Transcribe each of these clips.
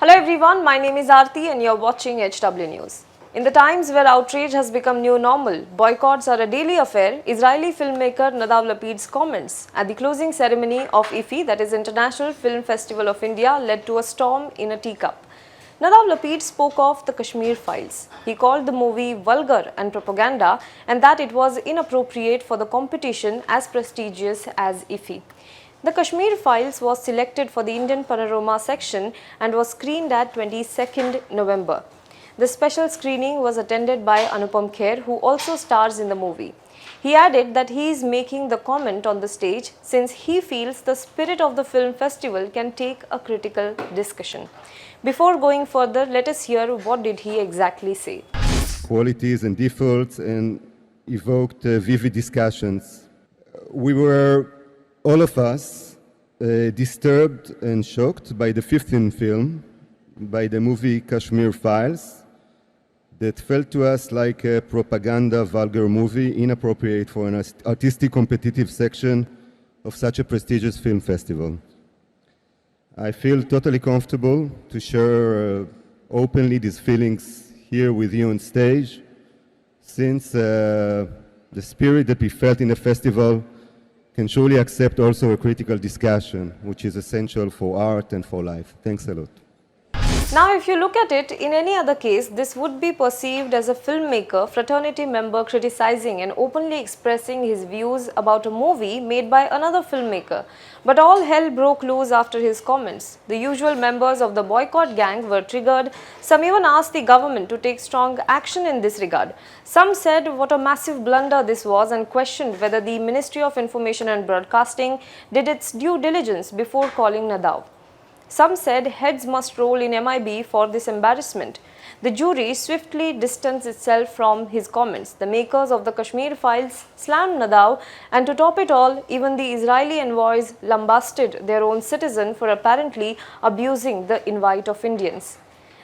Hello everyone, my name is Aarti and you're watching HW News. In the times where outrage has become new normal, boycotts are a daily affair, Israeli filmmaker Nadav Lapid's comments at the closing ceremony of IFFI, that is International Film Festival of India, led to a storm in a teacup. Nadav Lapid spoke of the Kashmir Files. He called the movie vulgar and propaganda and that it was inappropriate for the competition as prestigious as IFFI. The Kashmir Files was selected for the Indian Panorama Section and was screened at 22nd November. The special screening was attended by Anupam Kher, who also stars in the movie. He added that he is making the comment on the stage since he feels the spirit of the film festival can take a critical discussion. Before going further, let us hear what did he exactly say. Qualities and defaults and evoked vivid discussions. We were, all of us, disturbed and shocked by the 15th film, by the movie Kashmir Files, that felt to us like a propaganda vulgar movie, inappropriate for an artistic competitive section of such a prestigious film festival. I feel totally comfortable to share openly these feelings here with you on stage, since the spirit that we felt in the festival can surely accept also a critical discussion, which is essential for art and for life. Thanks a lot. Now, if you look at it, in any other case, this would be perceived as a filmmaker, fraternity member criticizing and openly expressing his views about a movie made by another filmmaker. But all hell broke loose after his comments. The usual members of the boycott gang were triggered. Some even asked the government to take strong action in this regard. Some said what a massive blunder this was and questioned whether the Ministry of Information and Broadcasting did its due diligence before calling Nadav. Some said heads must roll in MIB for this embarrassment. The jury swiftly distanced itself from his comments. The makers of the Kashmir Files slammed Nadav, and to top it all, even the Israeli envoys lambasted their own citizen for apparently abusing the invite of Indians.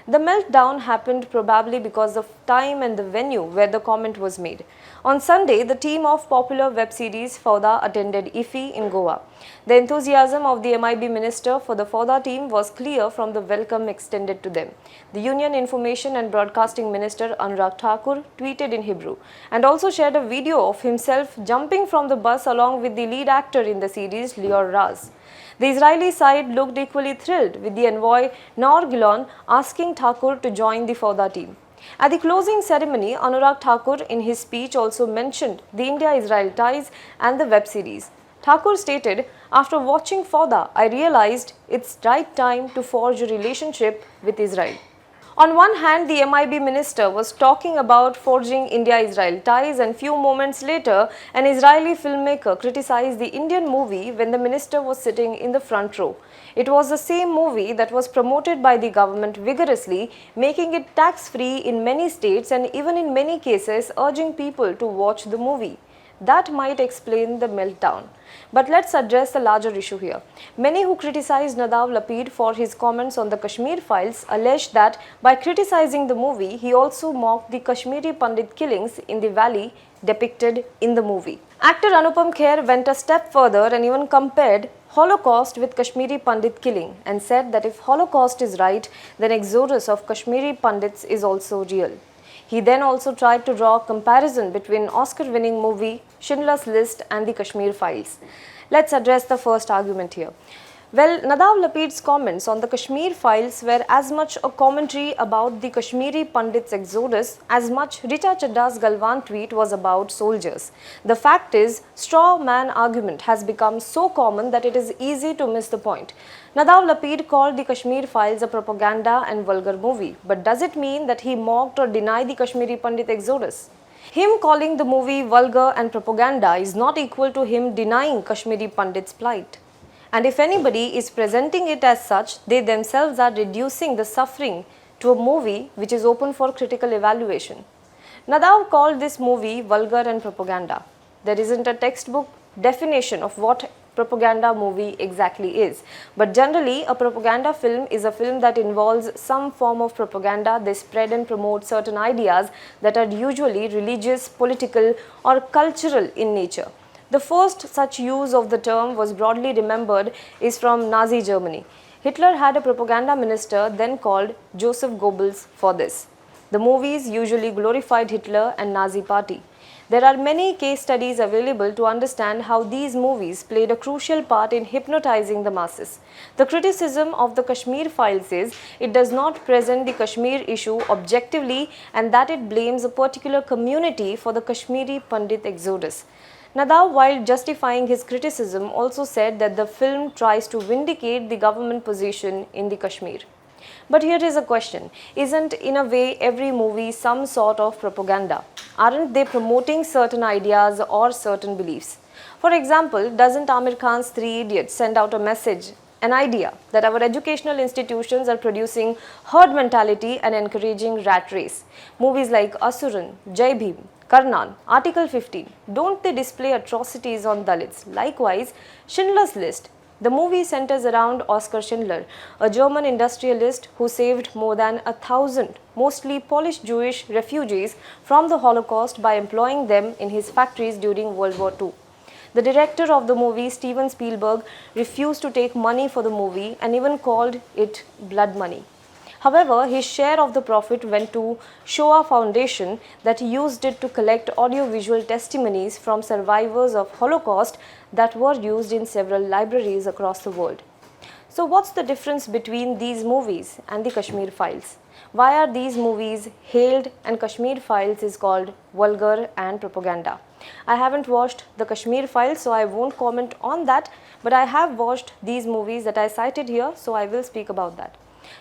The meltdown happened probably because of time and the venue where the comment was made. On Sunday, the team of popular web series Fauda attended IFFI in Goa. The enthusiasm of the MIB minister for the Fauda team was clear from the welcome extended to them. The Union Information and Broadcasting Minister Anurag Thakur tweeted in Hebrew and also shared a video of himself jumping from the bus along with the lead actor in the series, Lior Raz. The Israeli side looked equally thrilled, with the envoy Naor Gilon asking Thakur to join the Fauda team. At the closing ceremony, Anurag Thakur in his speech also mentioned the India-Israel ties and the web series. Thakur stated, "After watching Fauda, I realized it's right time to forge a relationship with Israel." On one hand, the MIB minister was talking about forging India-Israel ties, and few moments later, an Israeli filmmaker criticized the Indian movie when the minister was sitting in the front row. It was the same movie that was promoted by the government vigorously, making it tax-free in many states and even in many cases urging people to watch the movie. That might explain the meltdown. But let's address the larger issue here. Many who criticized Nadav Lapid for his comments on the Kashmir Files alleged that by criticizing the movie, he also mocked the Kashmiri Pandit killings in the valley depicted in the movie. Actor Anupam Kher went a step further and even compared Holocaust with Kashmiri Pandit killing and said that if Holocaust is right, then exodus of Kashmiri Pandits is also real. He then also tried to draw a comparison between Oscar-winning movie Schindler's List and the Kashmir Files. Let's address the first argument here. Well, Nadav Lapid's comments on the Kashmir Files were as much a commentary about the Kashmiri Pandits' exodus as much Richa Chadda's Galwan tweet was about soldiers. The fact is, straw man argument has become so common that it is easy to miss the point. Nadav Lapid called the Kashmir Files a propaganda and vulgar movie, but does it mean that he mocked or denied the Kashmiri Pandit exodus? Him calling the movie vulgar and propaganda is not equal to him denying Kashmiri Pandits' plight. And if anybody is presenting it as such, they themselves are reducing the suffering to a movie which is open for critical evaluation. Nadav called this movie vulgar and propaganda. There isn't a textbook definition of what propaganda movie exactly is. But generally, a propaganda film is a film that involves some form of propaganda. They spread and promote certain ideas that are usually religious, political, or cultural in nature. The first such use of the term was broadly remembered is from Nazi Germany. Hitler had a propaganda minister then called Joseph Goebbels for this. The movies usually glorified Hitler and Nazi Party. There are many case studies available to understand how these movies played a crucial part in hypnotizing the masses. The criticism of the Kashmir Files is it does not present the Kashmir issue objectively and that it blames a particular community for the Kashmiri Pandit exodus. Nadav, while justifying his criticism, also said that the film tries to vindicate the government position in the Kashmir. But here is a question. Isn't in a way every movie some sort of propaganda? Aren't they promoting certain ideas or certain beliefs? For example, doesn't Amir Khan's Three Idiots send out a message, an idea that our educational institutions are producing herd mentality and encouraging rat race? Movies like Asuran, Jai Bhim, Karnan, Article 15, don't they display atrocities on Dalits? Likewise, Schindler's List. The movie centers around Oskar Schindler, a German industrialist who saved more than 1,000 mostly Polish Jewish refugees from the Holocaust by employing them in his factories during World War II. The director of the movie, Steven Spielberg, refused to take money for the movie and even called it blood money. However, his share of the profit went to Shoah Foundation that used it to collect audiovisual testimonies from survivors of Holocaust that were used in several libraries across the world. So what's the difference between these movies and the Kashmir Files? Why are these movies hailed and Kashmir Files is called vulgar and propaganda? I haven't watched the Kashmir Files, so I won't comment on that, but I have watched these movies that I cited here, so I will speak about that.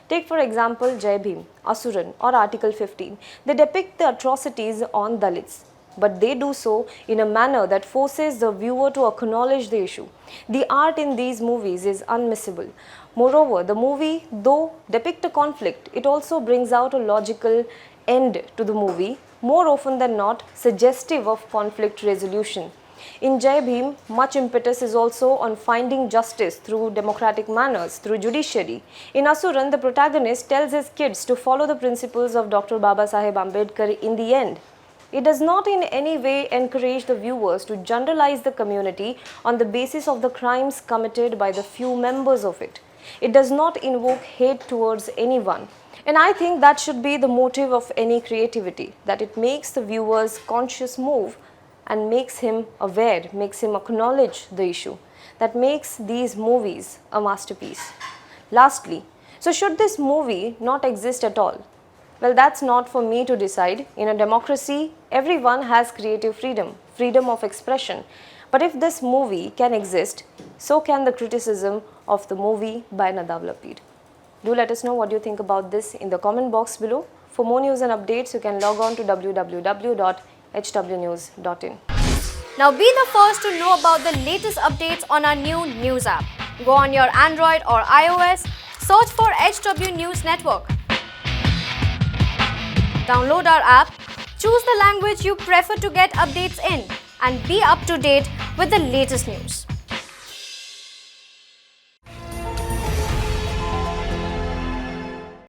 Take for example Jai Bhim, Asuran or Article 15. They depict the atrocities on Dalits, but they do so in a manner that forces the viewer to acknowledge the issue. The art in these movies is unmissable. Moreover, the movie, though depict a conflict, it also brings out a logical end to the movie, more often than not suggestive of conflict resolution. In Jai Bhim, much impetus is also on finding justice through democratic manners, through judiciary. In Asuran, the protagonist tells his kids to follow the principles of Dr. Baba Saheb Ambedkar in the end. It does not in any way encourage the viewers to generalize the community on the basis of the crimes committed by the few members of it. It does not invoke hate towards anyone. And I think that should be the motive of any creativity, that it makes the viewer's conscious move and makes him aware, makes him acknowledge the issue, that makes these movies a masterpiece. Lastly, so should this movie not exist at all? Well, that's not for me to decide. In a democracy, everyone has creative freedom, freedom of expression. But if this movie can exist, so can the criticism of the movie by Nadav Lapid. Do let us know what you think about this in the comment box below. For more news and updates, you can log on to www.hwnews.in. Now be the first to know about the latest updates on our new news app. Go on your Android or iOS, search for HW News Network. Download our app, choose the language you prefer to get updates in, and be up to date with the latest news.